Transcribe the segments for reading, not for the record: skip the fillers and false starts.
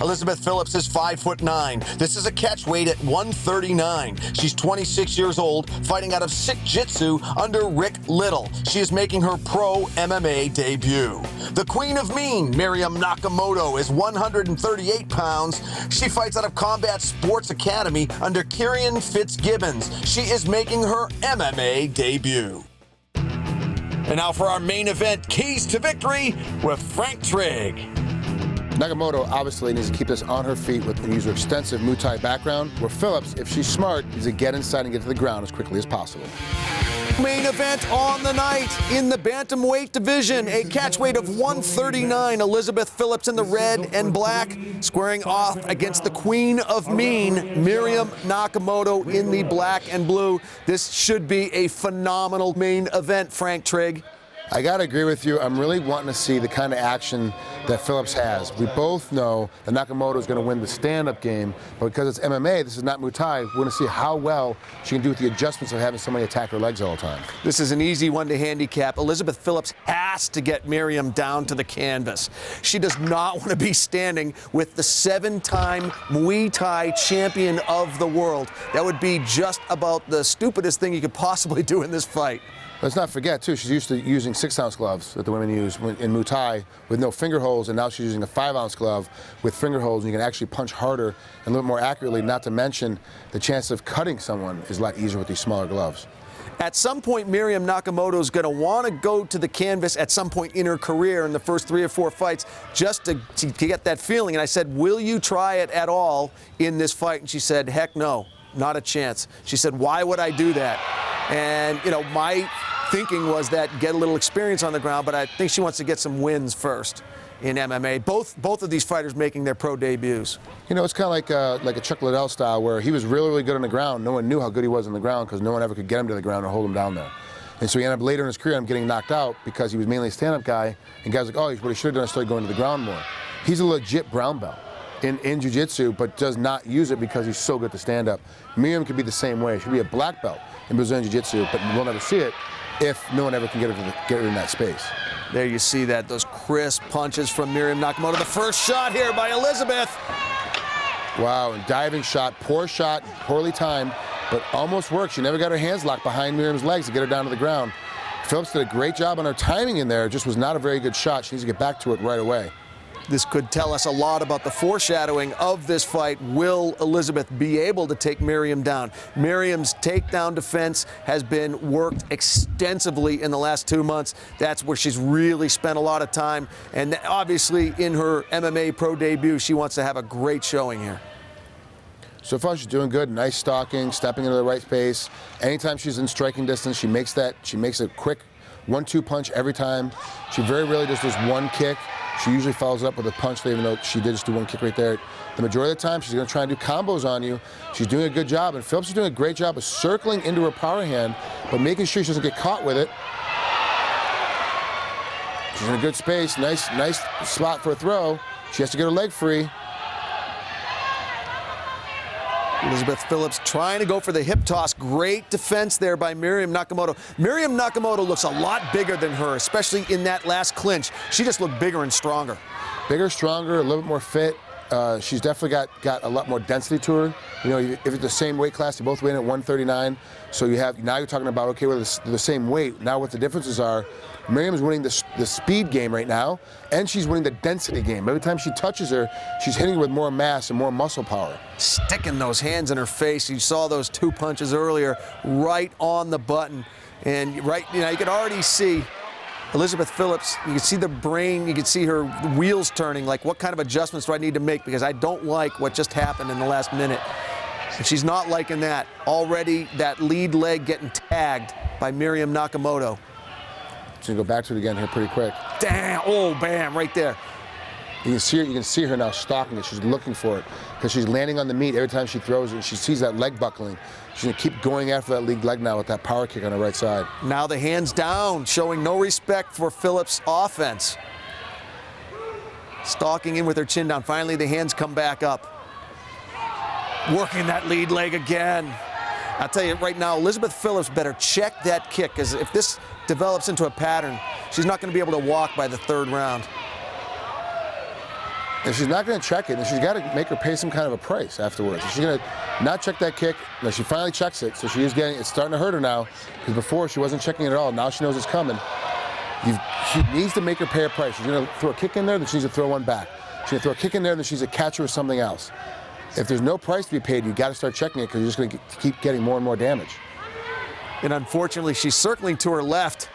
Elizabeth Phillips is 5'9". This is a catch weight at 139. She's 26 years old, fighting out of Sick Jitsu under Rick Little. She is making her pro MMA debut. The Queen of Mean, Miriam Nakamoto, is 138 pounds. She fights out of Combat Sports Academy under Kieran Fitzgibbons. She is making her MMA debut. And now for our main event, Keys to Victory with Frank Trigg. Nakamoto obviously needs to keep this on her feet and use her extensive Muay Thai background, where Phillips, if she's smart, needs to get inside and get to the ground as quickly as possible. Main event on the night in the bantamweight division, a catch weight of 139. Elizabeth Phillips in the red and black, squaring off against the Queen of Mean, Miriam Nakamoto in the black and blue. This should be a phenomenal main event, Frank Trigg. I got to agree with you. I'm really wanting to see the kind of action that Phillips has. We both know that Nakamoto is going to win the stand-up game, but because it's MMA, this is not Muay Thai, we're going to see how well she can do with the adjustments of having somebody attack her legs all the time. This is an easy one to handicap. Elizabeth Phillips has to get Miriam down to the canvas. She does not want to be standing with the 7-time Muay Thai champion of the world. That would be just about the stupidest thing you could possibly do in this fight. Let's not forget, too, she's used to using 6-ounce gloves that the women use in Muay Thai with no finger holes, and now she's using a 5-ounce glove with finger holes, and you can actually punch harder and a little more accurately, not to mention the chance of cutting someone is a lot easier with these smaller gloves. At some point, Miriam Nakamoto is going to want to go to the canvas at some point in her career in the first 3 or 4 fights just to get that feeling. And I said, will you try it at all in this fight? And she said, heck no, not a chance. She said, why would I do that? And, you know, my thinking was that get a little experience on the ground, but I think she wants to get some wins first in MMA. Both of these fighters making their pro debuts. You know, it's kind of like a Chuck Liddell style, where he was really, really good on the ground. No one knew how good he was on the ground because no one ever could get him to the ground and hold him down there. And so he ended up later in his career getting knocked out because he was mainly a stand-up guy, and guys like, oh, what he should have done is start going to the ground more. He's a legit brown belt in jiu-jitsu, but does not use it because he's so good to stand up. Miriam could be the same way. She could be a black belt in Brazilian jiu-jitsu, but we'll never see it if no one ever can get her in that space. There you see that, those crisp punches from Miriam Nakamoto. The first shot here by Elizabeth. Wow, and diving shot, poor shot, poorly timed, but almost worked. She never got her hands locked behind Miriam's legs to get her down to the ground. Phillips did a great job on her timing in there, just was not a very good shot. She needs to get back to it right away. This could tell us a lot about the foreshadowing of this fight. Will Elizabeth be able to take Miriam down? Miriam's takedown defense has been worked extensively in the last 2 months. That's where she's really spent a lot of time. And obviously in her MMA pro debut, she wants to have a great showing here. So far, she's doing good. Nice stalking, stepping into the right space. Anytime she's in striking distance, she makes a quick 1-2 punch every time. She very rarely just does one kick. She usually follows up with a punch, even though she did just do one kick right there. The majority of the time, she's going to try and do combos on you. She's doing a good job, and Phillips is doing a great job of circling into her power hand, but making sure she doesn't get caught with it. She's in a good space. Nice spot for a throw. She has to get her leg free. Elizabeth Phillips trying to go for the hip toss. Great defense there by Miriam Nakamoto. Miriam Nakamoto looks a lot bigger than her, especially in that last clinch. She just looked bigger and stronger. Bigger, stronger, a little bit more fit. She's definitely got a lot more density to her. You know, if it's the same weight class, you both weigh in at 139. So now you're talking about, okay, we're the same weight. Now what the differences are, Miriam's winning the speed game right now, and she's winning the density game. Every time she touches her, she's hitting her with more mass and more muscle power. Sticking those hands in her face. You saw those 2 punches earlier, right on the button. And you can already see Elizabeth Phillips, you can see the brain, you can see her wheels turning, like what kind of adjustments do I need to make, because I don't like what just happened in the last minute. And she's not liking that. Already that lead leg getting tagged by Miriam Nakamoto. She's going to go back to it again here pretty quick. Damn, oh, bam, right there. You can see her now stalking it. She's looking for it because she's landing on the meat every time she throws it, and she sees that leg buckling. She's going to keep going after that lead leg now with that power kick on the right side. Now the hands down, showing no respect for Phillips' offense. Stalking in with her chin down. Finally, the hands come back up. Working that lead leg again. I'll tell you right now, Elizabeth Phillips better check that kick, because if this develops into a pattern, she's not going to be able to walk by the 3rd round. If she's not going to check it, then she's got to make her pay some kind of a price afterwards. If she's going to not check that kick, now she finally checks it, so she is getting, it's starting to hurt her now, because before she wasn't checking it at all. Now she knows it's coming. She needs to make her pay a price. She's going to throw a kick in there, then she needs to throw one back. She's going to throw a kick in there, then she's a catcher or something else. If there's no price to be paid, you got to start checking it, because you're just going to keep getting more and more damage. And unfortunately, she's circling to her left,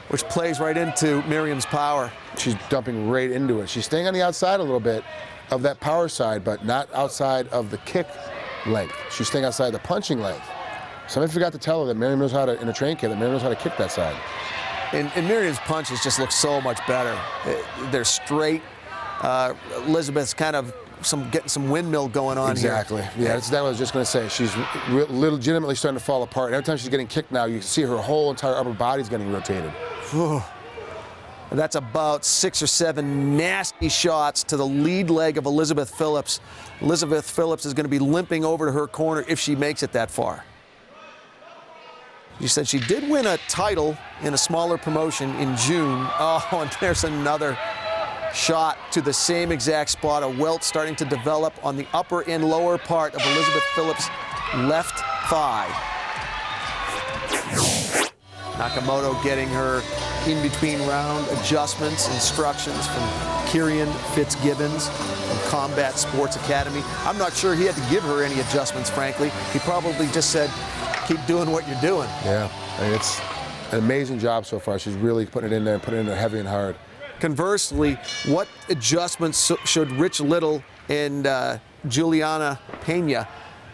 which plays right into Miriam's power. She's dumping right into it. She's staying on the outside a little bit of that power side, but not outside of the kick length. She's staying outside the punching length. Somebody forgot to tell her that Miriam knows how to, in a train kit, that Miriam knows how to kick that side. And Miriam's punches just look so much better. They're straight. Elizabeth's kind of getting some windmill going on here. Exactly. Yeah, that's what I was just going to say. She's legitimately starting to fall apart. Every time she's getting kicked now, you can see her whole entire upper body's getting rotated. That's about 6 or 7 nasty shots to the lead leg of Elizabeth Phillips. Elizabeth Phillips is going to be limping over to her corner if she makes it that far. She said she did win a title in a smaller promotion in June. Oh, and there's another shot to the same exact spot. A welt starting to develop on the upper and lower part of Elizabeth Phillips' left thigh. Nakamoto getting her in-between round adjustments, instructions from Kieran Fitzgibbons from Combat Sports Academy. I'm not sure he had to give her any adjustments, frankly. He probably just said, keep doing what you're doing. Yeah, I mean, it's an amazing job so far. She's really putting it in there and putting it in there heavy and hard. Conversely, what adjustments should Rich Little and Juliana Pena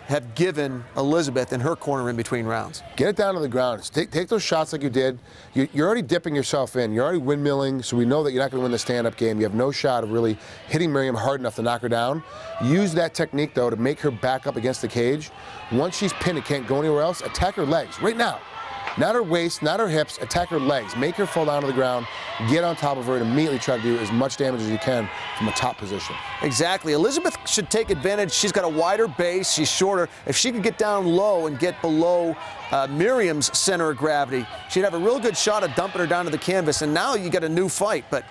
have given Elizabeth in her corner in between rounds? Get it down to the ground. Take those shots like you did. You're already dipping yourself in. You're already windmilling, so we know that you're not going to win the stand-up game. You have no shot of really hitting Miriam hard enough to knock her down. Use that technique, though, to make her back up against the cage. Once she's pinned and can't go anywhere else, attack her legs right now. Not her waist, not her hips, attack her legs. Make her fall down to the ground, get on top of her, and immediately try to do as much damage as you can from a top position. Exactly. Elizabeth should take advantage. She's got a wider base. She's shorter. If she could get down low and get below Miriam's center of gravity, she'd have a real good shot of dumping her down to the canvas. And now you got a new fight, but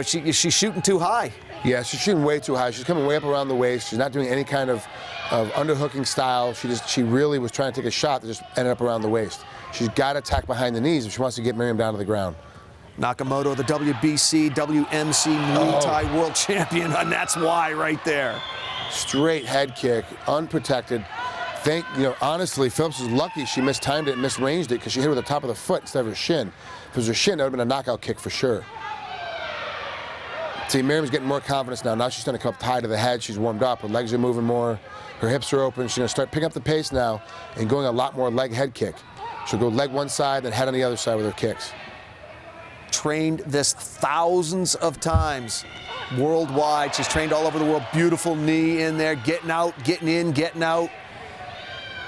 she's shooting too high. Yeah, she's shooting way too high. She's coming way up around the waist. She's not doing any kind of underhooking style. She really was trying to take a shot that just ended up around the waist. She's got to attack behind the knees if she wants to get Miriam down to the ground. Nakamoto, the WBC, WMC Muay Thai world champion, and that's why right there. Straight head kick, unprotected. Honestly, Phillips is lucky she mistimed it and misranged it because she hit her with the top of the foot instead of her shin. If it was her shin, that would have been a knockout kick for sure. See, Miriam's getting more confidence now. Now she's starting to come up high to the head. She's warmed up. Her legs are moving more. Her hips are open. She's going to start picking up the pace now and going a lot more leg-head kick. She'll go leg one side, then head on the other side with her kicks. Trained this thousands of times worldwide. She's trained all over the world. Beautiful knee in there, getting out, getting in, getting out.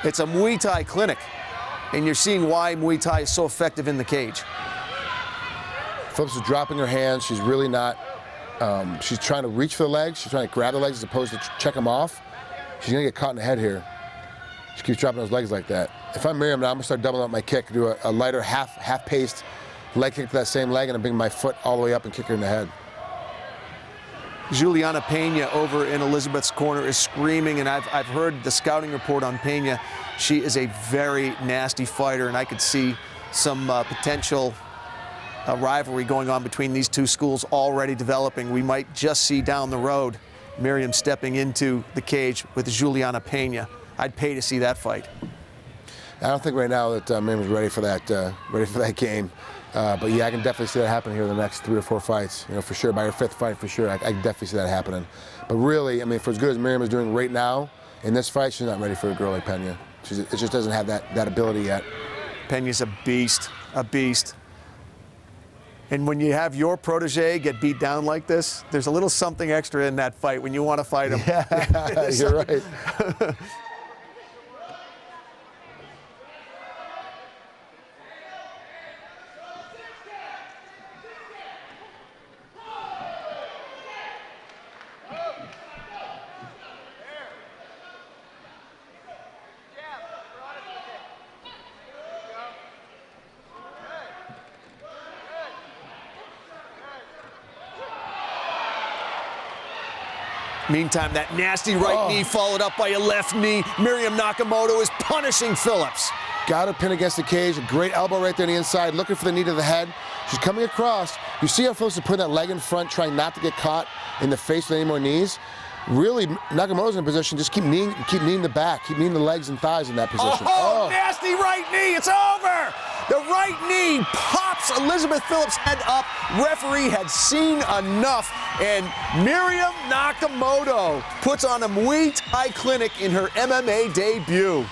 It's a Muay Thai clinic, and you're seeing why Muay Thai is so effective in the cage. Phillips is dropping her hands. She's really not. She's trying to reach for the legs. She's trying to grab the legs as opposed to check them off. She's going to get caught in the head here. She keeps dropping those legs like that. If I'm Miriam now, I'm going to start doubling up my kick, do a lighter half-paced leg kick to that same leg, and then bring my foot all the way up and kick her in the head. Juliana Pena over in Elizabeth's corner is screaming, and I've heard the scouting report on Pena. She is a very nasty fighter, and I could see some potential rivalry going on between these two schools already developing. We might just see down the road Miriam stepping into the cage with Juliana Pena. I'd pay to see that fight. I don't think right now that Miriam's ready for that game. But yeah, I can definitely see that happening here in the next 3 or 4 fights. For sure. By her 5th fight, for sure, I can definitely see that happening. But really, I mean, for as good as Miriam is doing right now in this fight, she's not ready for a girl like Pena. It just doesn't have that ability yet. Pena's a beast, a beast. And when you have your protege get beat down like this, there's a little something extra in that fight when you want to fight him. Yeah, you're right. Meantime, that nasty right knee followed up by a left knee. Miriam Nakamoto is punishing Phillips. Got her pinned against the cage. A great elbow right there on the inside, looking for the knee to the head. She's coming across. You see how Phillips is putting that leg in front, trying not to get caught in the face with any more knees. Really, Nakamoto's in a position, just keep kneeing the back, keep kneeing the legs and thighs in that position. Oh, nasty right knee, it's over! The right knee pops Elizabeth Phillips' head up. Referee had seen enough, and Miriam Nakamoto puts on a Muay Thai clinic in her MMA debut.